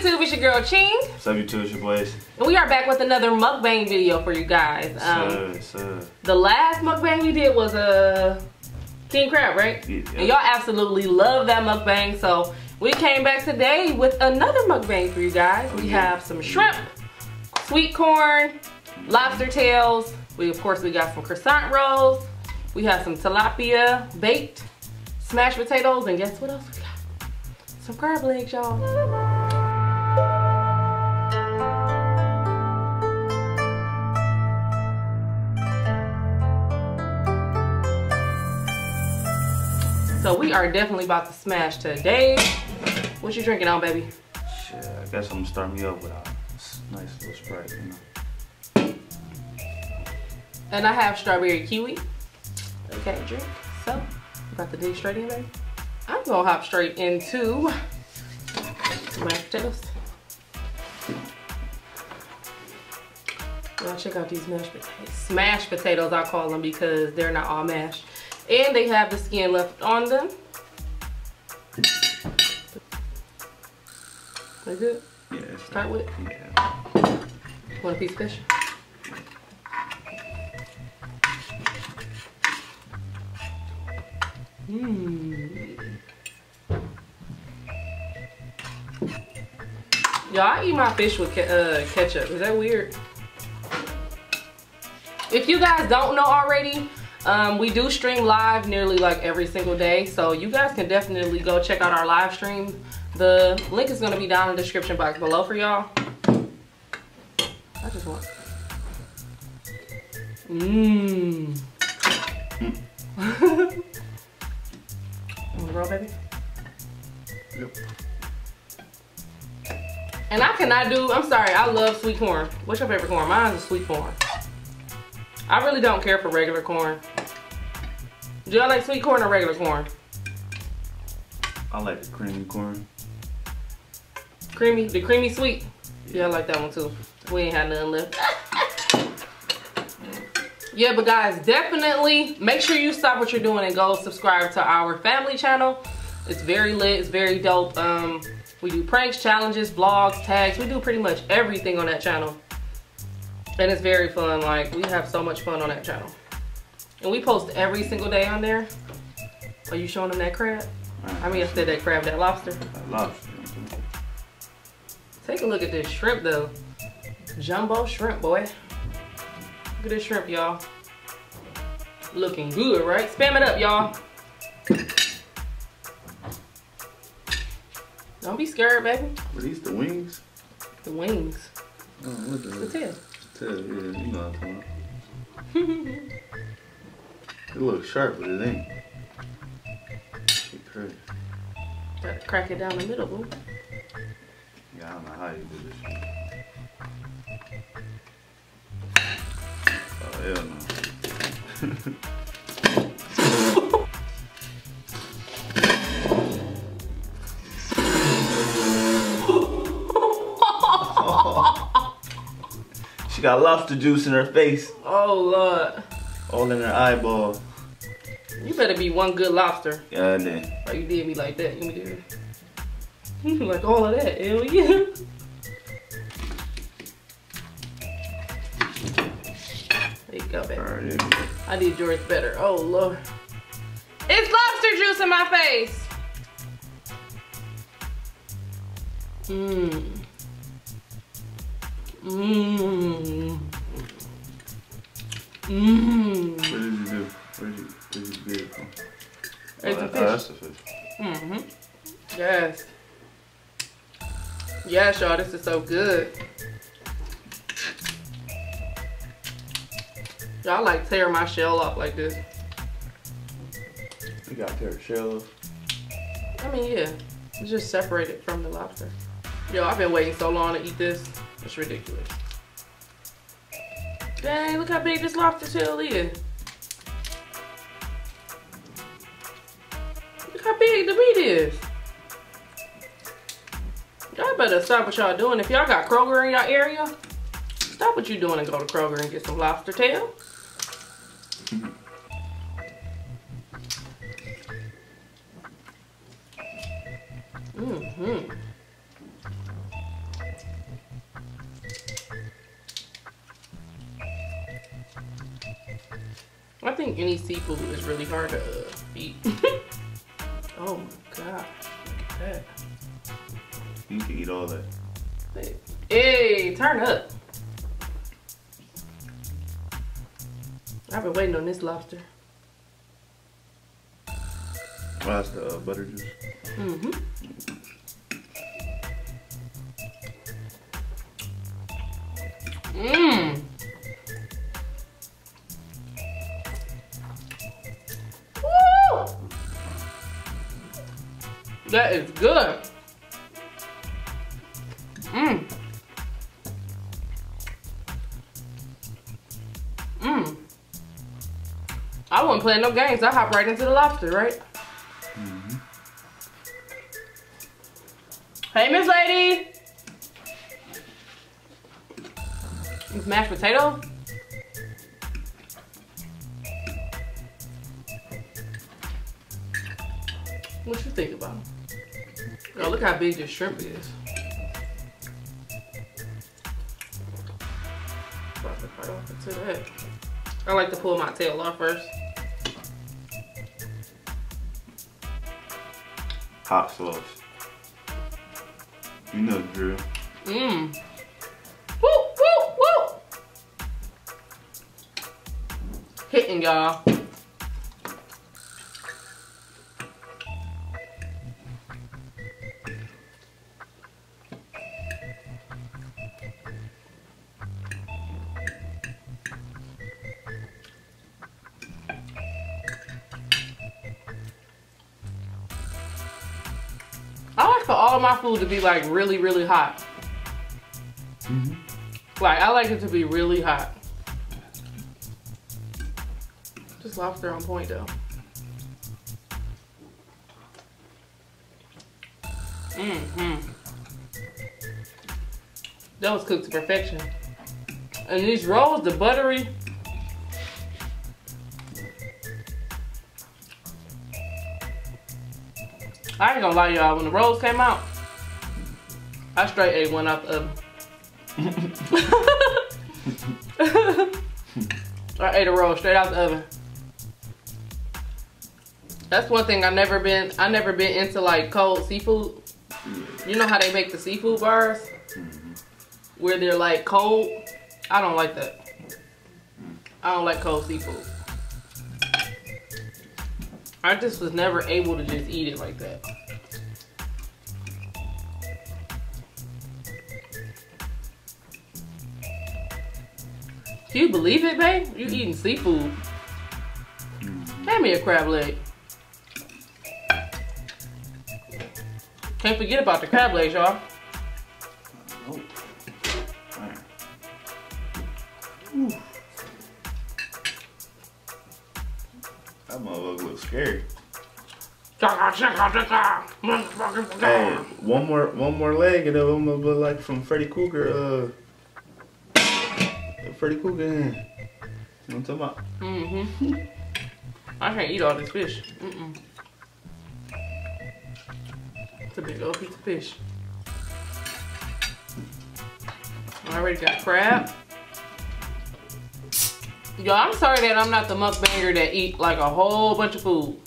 YouTube? It's your girl Ching. What's up, YouTube? It's your boys. And we are back with another mukbang video for you guys. The last mukbang we did was king crab, right? Yeah. And y'all absolutely love that mukbang, so we came back today with another mukbang for you guys. We have some shrimp, sweet corn, lobster tails. Of course, we got some croissant rolls. We have some tilapia baked, smashed potatoes, and guess what else we got? Some crab legs, y'all. So we are definitely about to smash today. What you drinking on, baby? Shit, I guess I'm gonna start me up with a nice little Sprite, you know. And I have strawberry kiwi. Okay, drink. So, about to dig straight in, baby. I'm gonna hop straight into mashed potatoes. Y'all check out these mashed potatoes. Smashed potatoes, I call them, because they're not all mashed. And they have the skin left on them. They good? Yeah, it's Start with? Yeah. Want a piece of fish? Y'all, I eat my fish with ketchup. Is that weird? If you guys don't know already, we do stream live nearly like every single day. So you guys can definitely go check out our live stream. The link is going to be down in the description box below for y'all. I just want... Want to roll, baby? Yep. And I cannot do, I'm sorry, I love sweet corn. What's your favorite corn? Mine is sweet corn. I really don't care for regular corn. Do y'all like sweet corn or regular corn? I like the creamy corn. Creamy? The creamy sweet? Yeah, I like that one too. We ain't had nothing left. Yeah, but guys, definitely make sure you stop what you're doing and go subscribe to our family channel. It's very lit, it's very dope. We do pranks, challenges, vlogs, tags. We do pretty much everything on that channel. And it's very fun. Like, we have so much fun on that channel. And we post every single day on there. Are you showing them that crab? I mean, I said that crab, that lobster. That lobster. Take a look at this shrimp though. Jumbo shrimp, boy. Look at this shrimp, y'all. Looking good, right? Spam it up, y'all. Don't be scared, baby. Are these the wings? The wings. Oh, look at The tail. The tail, yeah, you know what I'm talking about. It looks sharp, but it ain't. Shit crazy. Gotta crack it down the middle, boo. Yeah, I don't know how you do this shit. Oh, hell no. She got lobster juice in her face. Oh, Lord. All in her eyeball. You better be one good lobster. Yeah, then. Or you did me like that. You me do it. Like all of that. Hell yeah. There you go, baby. Right, I did yours better. Oh, Lord. It's lobster juice in my face. Mmm. Mmm. Mmm. What did you do? Where did you get it from? It's a Oh, fish. that's the fish. Mm-hmm. Yes. Yes, y'all, this is so good. Y'all like tear my shell off like this. You got their shell off. I mean, yeah. It's just separated from the lobster. Yo, I've been waiting so long to eat this. It's ridiculous. Dang, look how big this lobster tail is. Look how big the meat is. Y'all better stop what y'all doing. If y'all got Kroger in your area, stop what you doing and go to Kroger and get some lobster tail. I think any seafood is really hard to eat. Oh my god, look at that. You can eat all that. Hey, turn up. I've been waiting on this lobster. Oh, that's the butter juice. Mm-hmm. Mmm. Woo! That is good. Mmm. Mmm. I wasn't playing no games. I hop right into the lobster, right? Mm-hmm. Hey, Miss Lady. It's mashed potato. What you think about it? Oh, look how big this shrimp is. About to cut off into that. I like to pull my tail off first. Hot sauce. You know the drill. Mmm. Woo, woo, woo. Hitting, y'all. I like for all of my food to be like really, really hot. Mm-hmm. Like, I like it to be really hot. This lobster on point though. Mm-hmm. That was cooked to perfection. And these rolls, the buttery. I ain't gonna lie, y'all. When the rolls came out, I straight ate one out the oven. I ate a roll straight out the oven. That's one thing I never been into, like cold seafood. You know how they make the seafood bars? Mm-hmm. Where they're like cold? I don't like that. I don't like cold seafood. I just was never able to just eat it like that. Can you believe it, babe? You eating seafood. Hand me a crab leg. Can't forget about the crab legs, y'all. Oh. That motherfucker looks scary. Hey, one more leg and then I'm gonna look like from Freddy Krueger. Freddy Krueger. You know what I'm talking about? Mm-hmm. I can't eat all this fish. Mm-mm. It's a big old piece of fish. I already got crab. Yo, I'm sorry that I'm not the mukbanger that eat like a whole bunch of food.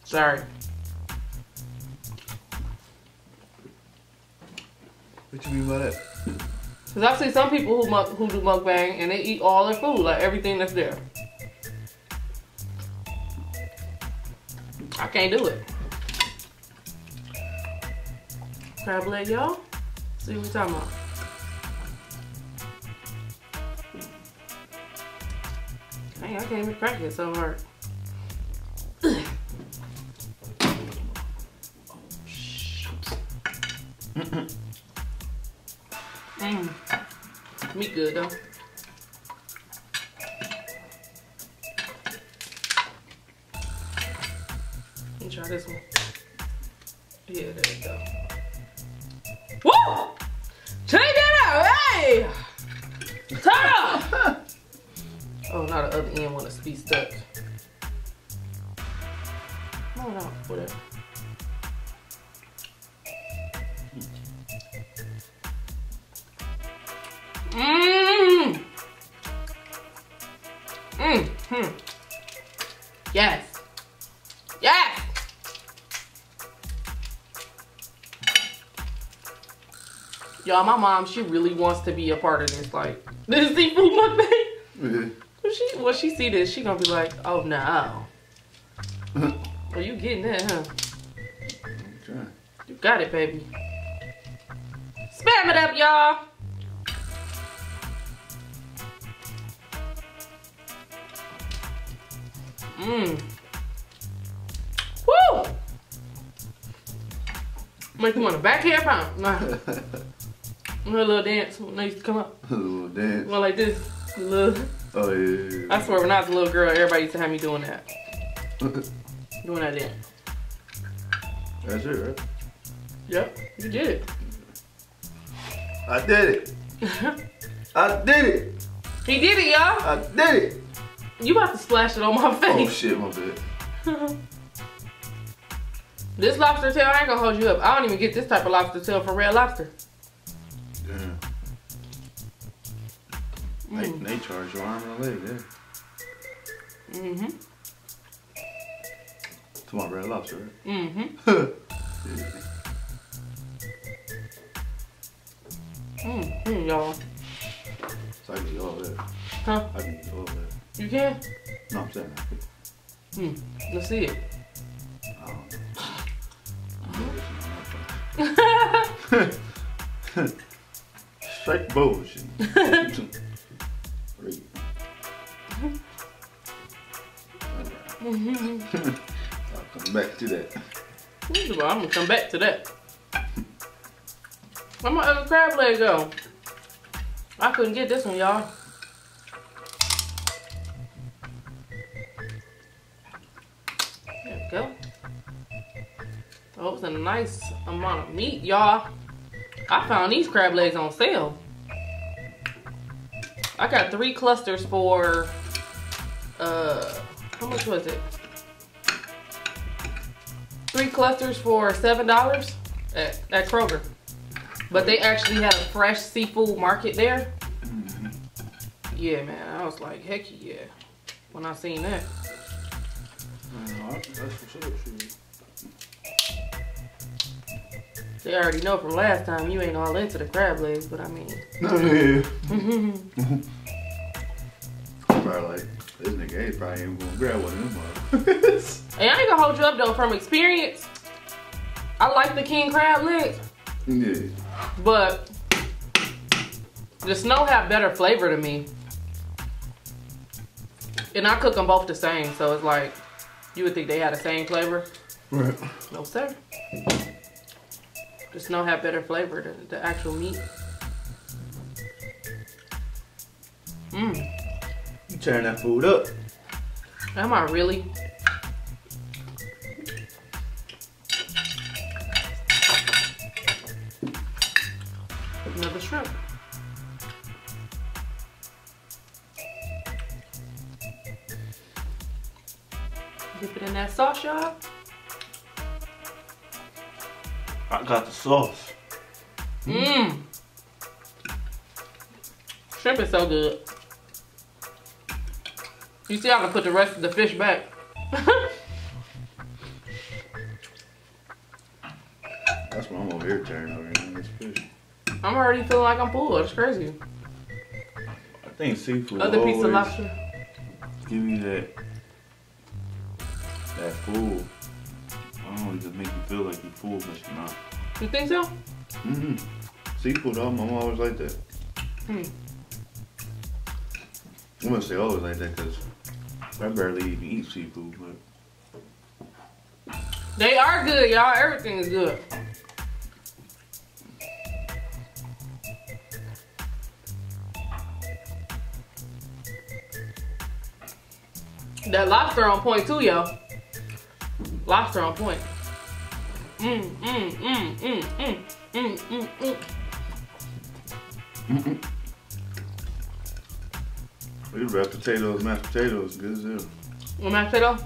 Sorry. What you mean by that? Cause I see some people who do mukbang and they eat all their food, like everything that's there. I can't do it. Crab leg, y'all. See what we're talking about. Dang, I can't even crack it so hard. Meat good though. Let me try this one. Yeah, there you go. Woo! Check that out, hey! Turn up! Oh, now the other end wants to be stuck. No, whatever. Mmm. Mmm. Yes. Yes. Y'all, my mom, she really wants to be a part of this, like, this seafood mukbang. Yeah. When she see this, she gonna be like, oh no. Well, you getting that, huh? I'm trying. You got it, baby. Spam it up, y'all. Woo! Make you want a backhand pound. Nah. A little dance when they used to come up. A little dance. Well, like this. A little. Oh, yeah. I swear, when I was a little girl, everybody used to have me doing that. Doing that dance. That's it, right? Yep, you did it. I did it. I did it. He did it, y'all. I did it. You about to splash it on my face. Oh, shit, my bad. This lobster tail, I ain't gonna hold you up. I don't even get this type of lobster tail from Red Lobster. Damn. They charge your arm and a leg, yeah. To my Red Lobster, right? Y'all. So I can eat all that. Huh? I can eat all that. You can? No, I'm saying I Let's see it. Straight bullshit. I'll come back to that. I'm gonna come back to that. Where my other crab leg go? I couldn't get this one, y'all. There we go. Oh, it's a nice amount of meat, y'all. I found these crab legs on sale. I got 3 clusters for, how much was it? 3 clusters for $7 at Kroger. But they actually had a fresh seafood market there. Yeah, man, I was like, heck yeah, when I seen that. That's what's up, shit. They already know from last time you ain't all into the crab legs, but I mean. Yeah. Probably like, this nigga ain't probably even gonna grab one of them. Hey, I ain't gonna hold you up though, from experience. I like the king crab legs. Yeah. But the snow have better flavor to me. And I cook them both the same, so it's like, you would think they had the same flavor. Right. No, sir. The snow have better flavor than the actual meat. You tearing that food up. Am I really? Another shrimp. Dip it in that sauce, y'all. I got the sauce. Shrimp is so good. You see, I can put the rest of the fish back. That's why I'm over here tearing over here on this fish. I'm already feeling like I'm full. That's crazy. I think seafood Other piece of always lobster. give you that full. I don't know, it just make you feel like you're full, but you're not. You think so? Seafood, I'm always like that. I'm gonna say always like that because I barely even eat seafood, but They are good, y'all. Everything is good. That lobster on point too, y'all. Lobster on point. these red potatoes, mashed potatoes, good as hell. With mashed potato?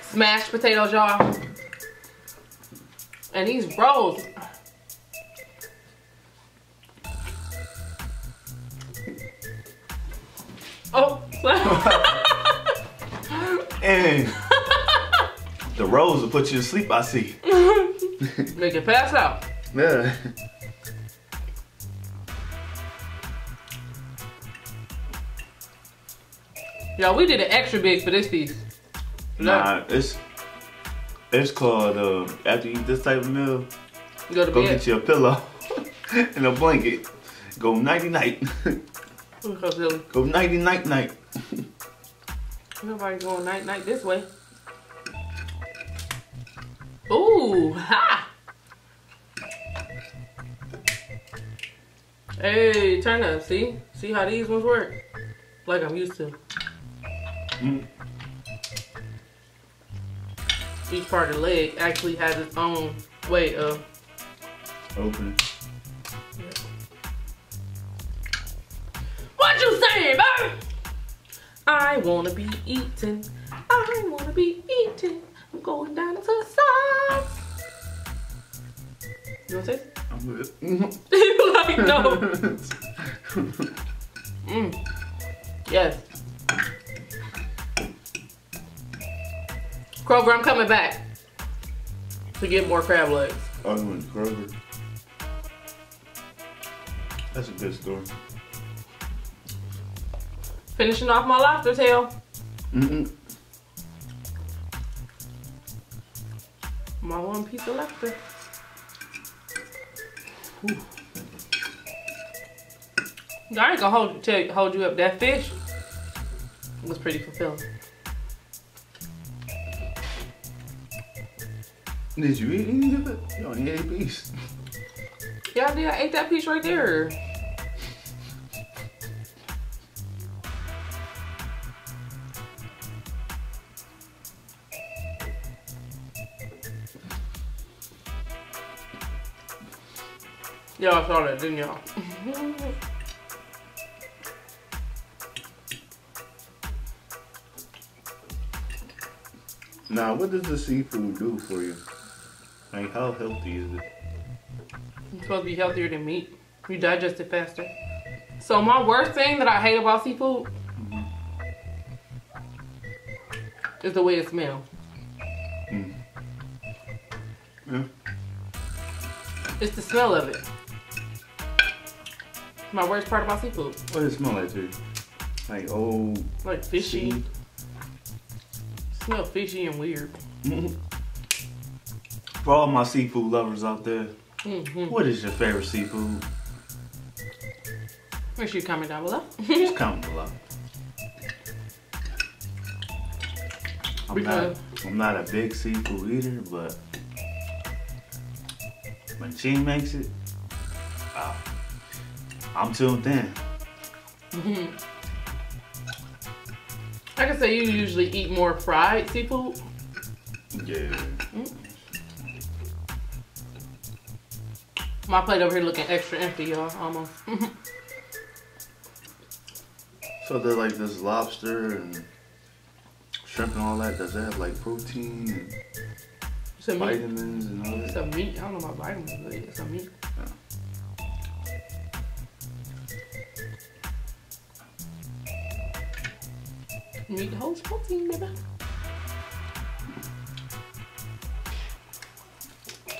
Smashed potatoes, y'all. And these rolls. And the rolls will put you to sleep, I see. Make it pass out. Yeah. Yo, we did it extra big for this piece. Nah, it's called, after you eat this type of meal, Go to go bed. get you a pillow and a blanket. Go nighty-night. Go nighty-night-night. Nobody's going night-night this way. Ooh, ha! Hey, turn up, see? See how these ones work? Like I'm used to. Each part of the leg actually has its own way of open. What you saying, baby? I wanna be eaten. I wanna be eaten. I'm going down to the sides. You wanna say it? I'm good. You like, no. Yes. Kroger, I'm coming back to get more crab legs. Oh, you went to Kroger. That's a good story. Finishing off my lobster tail. My one piece of lobster. Whew. I ain't gonna hold you up. That fish was pretty fulfilling. Did you eat any of it? You only ate a piece. Yeah, I did. I ate that piece right there. Y'all saw that, didn't y'all? Now, what does the seafood do for you? Like, how healthy is it? It's supposed to be healthier than meat. You digest it faster. So my worst thing that I hate about seafood is the way it smells. Yeah. It's the smell of it. My worst part about seafood. What does it smell like to you? Like old... Like fishy. sea? Smell fishy and weird. For all my seafood lovers out there, what is your favorite seafood? Make sure you comment down below. Just comment below. I'm not a big seafood eater, but when Ching makes it, I'm tuned in. I can say you usually eat more fried seafood. Yeah. My plate over here looking extra empty, y'all, almost. So they're like this lobster and shrimp and all that. Does it have like protein and vitamins and all that? It's a meat. I don't know about vitamins, but it's a meat. Meat holds protein, baby.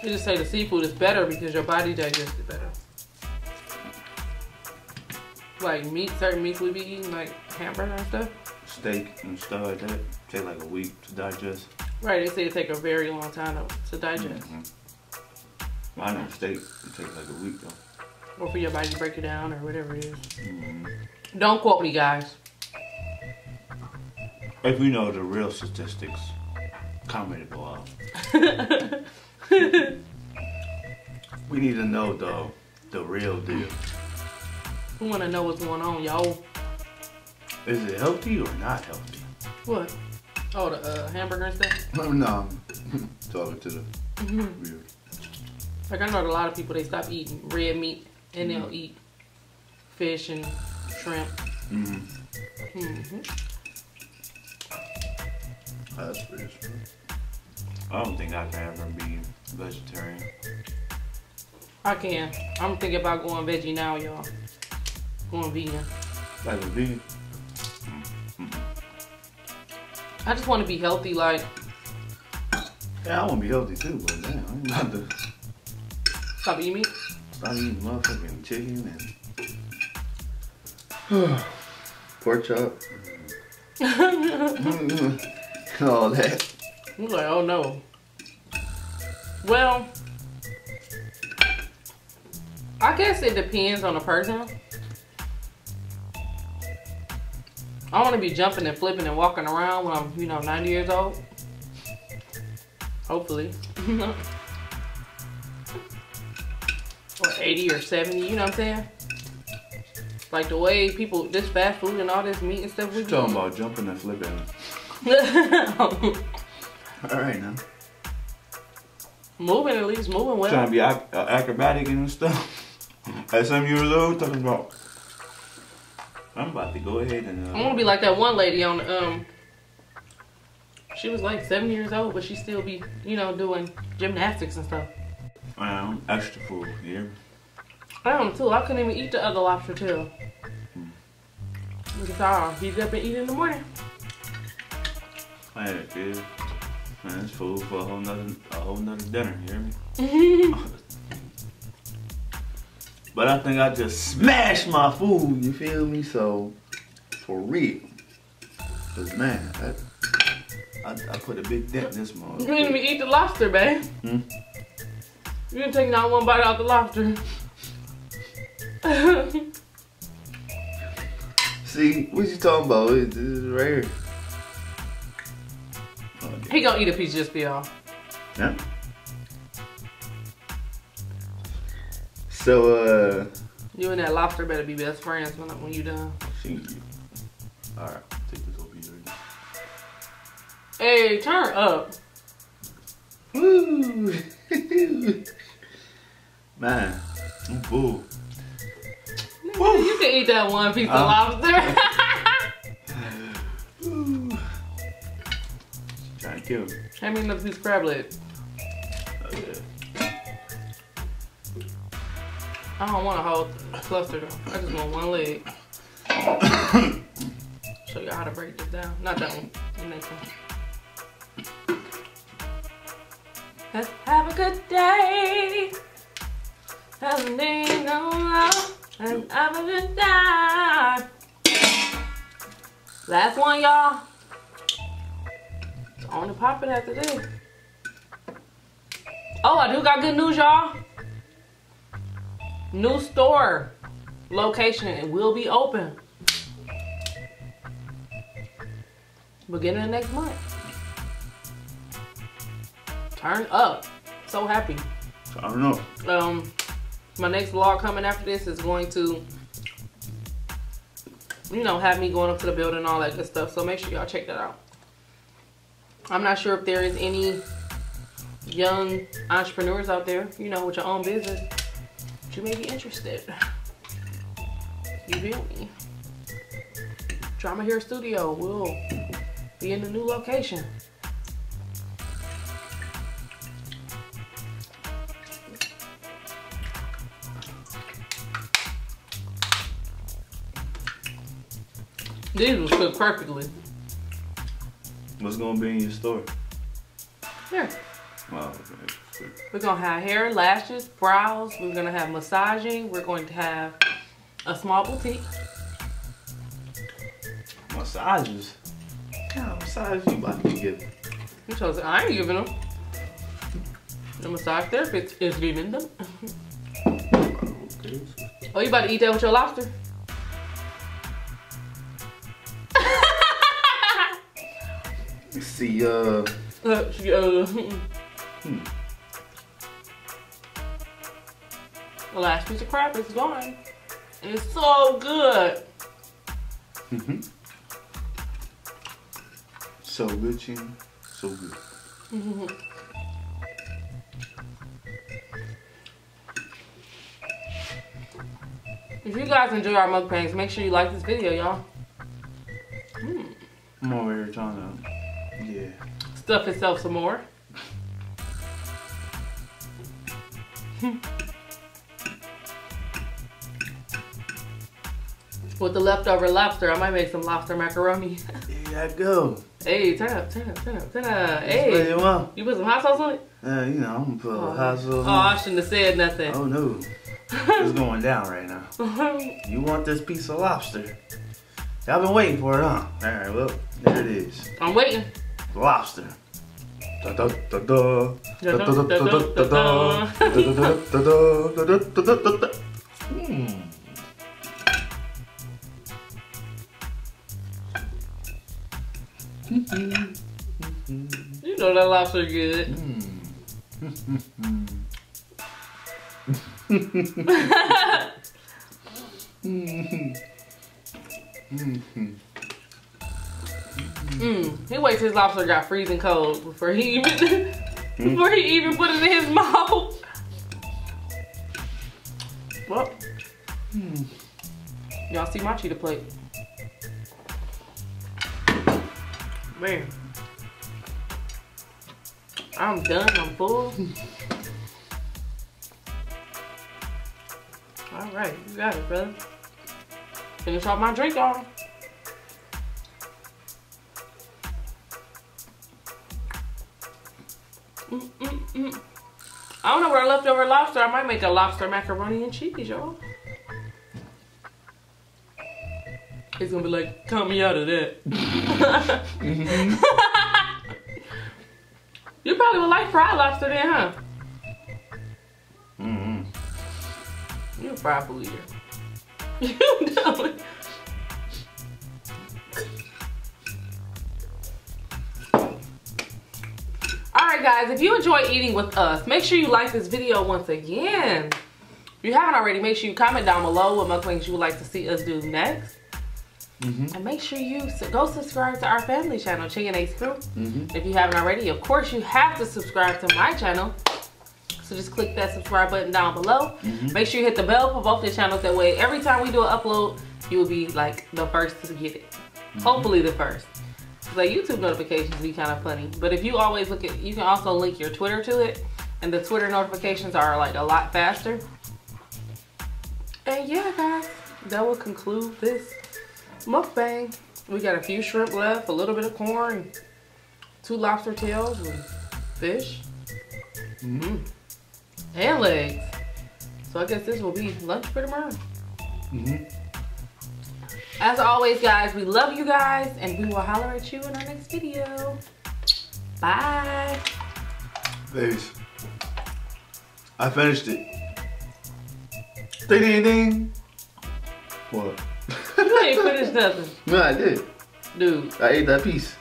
They just say the seafood is better because your body digests it better. Like meat, certain meats we be eating, like hamburger and stuff. Steak and stuff like that take like a week to digest. Right, they say it take a very long time to digest. I know steak, it takes like a week though. Or for your body to break it down or whatever it is. Don't quote me, guys. If you know the real statistics, comment below. We need to know the real deal. We want to know what's going on, y'all. Is it healthy or not healthy? What? Oh, the hamburger and stuff? No, I'm talking to the real. Like, I know a lot of people, they stop eating red meat and they'll eat fish and shrimp. That's pretty true. I don't think I can ever be vegetarian. I can. I'm thinking about going veggie now, y'all. Going vegan. Like a vegan? I just want to be healthy, like. Yeah, I want to be healthy too, but damn, I'm about to Stop eating meat? stop eating motherfucking chicken and pork chop. All that. I'm like, oh no. Well, I guess it depends on the person. I want to be jumping and flipping and walking around when I'm, 90 years old. Hopefully. Or 80 or 70, you know what I'm saying? Like the way people, this fast food and all this meat and stuff we do. Talking about jumping and flipping. Alright now. Moving, at least moving well. Trying to be acrobatic and stuff. At some years old, talking about. I'm about to go ahead and. I want to be like that one lady on she was like 7 years old, but she still be, doing gymnastics and stuff. Extra food, yeah. I am too. I couldn't even eat the other lobster tail. Because I'll heat up and eat in the morning. I had it, kid. Man, it's food for a whole nother dinner, you hear me? But I think I just smashed my food, you feel me? So, for real. Cause man, I put a big dent in this motherfucker. You didn't even eat the lobster, babe. You didn't take not one bite out the lobster. See, what you talking about? This is right here. Okay. He gonna eat a piece just for y'all. Yeah. So, you and that lobster better be best friends when you done. Alright, take this over here. Hey, turn up. Woo! Man, I'm full. You can eat that one piece of lobster. Trying to kill me. Hand me another piece of crab leg. Okay. I don't want a whole cluster though. I just want one leg. Show you how to break this down. Not that one. The next one. Let's have a good day. Have a day, no love. And have a good time. Last one, y'all. It's on the popping after this. Oh, I do got good news, y'all. New store location. It will be open beginning of next month. Turn up. So happy. I don't know. My next vlog coming after this is going to, have me going up to the building and all that good stuff. So make sure y'all check that out. I'm not sure if there is any young entrepreneurs out there, with your own business. But you may be interested. You feel me? Drama Hair Studio will be in the new location. These was cooked perfectly. What's gonna be in your store? Here. Wow, okay. We're gonna have hair, lashes, brows. We're gonna have massaging. We're going to have a small boutique. Massages? What kind of massage you about to be giving? You chose it. I ain't giving them. The massage therapist is giving them. Okay. Oh, you about to eat that with your lobster? Let's see, The last piece of crab is gone. And it's so good. So good, Ching. So good. If you guys enjoy our mukbangs, make sure you like this video, y'all. I'm over here trying to, Stuff itself some more. With the leftover lobster, I might make some lobster macaroni. There you go. Hey, turn up. Hey, you put some hot sauce on it? You know, I'm gonna put a little hot sauce on it. Oh, I shouldn't have said nothing. Oh no. It's going down right now. You want this piece of lobster? Y'all been waiting for it, huh? Alright, well, there it is. I'm waiting. Lobster. You know that lobster good. He waits his lobster got freezing cold before he even put it in his mouth. Well, y'all see my cheetah plate. Man, I'm done. I'm full. All right, you got it, brother. Finish off my drink, y'all. I don't know where I left over lobster. I might make a lobster macaroni and cheese, y'all. It's gonna be like, count me out of that. You probably would like fried lobster then, huh? You're a fried food eater. You know. Alright guys, if you enjoy eating with us, make sure you like this video once again. If you haven't already, make sure you comment down below what mukbangs you would like to see us do next. And make sure you go subscribe to our family channel, Ching and Ace Crew. If you haven't already, of course you have to subscribe to my channel. So just click that subscribe button down below. Make sure you hit the bell for both the channels. That way, every time we do an upload, you will be like the first to get it. Hopefully the first. Like YouTube notifications be kind of funny. But if you always look at, you can also link your Twitter to it. And the Twitter notifications are like a lot faster. And yeah guys, that will conclude this mukbang. We got a few shrimp left, a little bit of corn, 2 lobster tails and fish. And legs. So I guess this will be lunch for tomorrow. As always guys, we love you guys and we will holler at you in our next video. Bye. Peace. I finished it. Ding ding ding. What? You ain't finished nothing. No, I did. Dude. I ate that piece.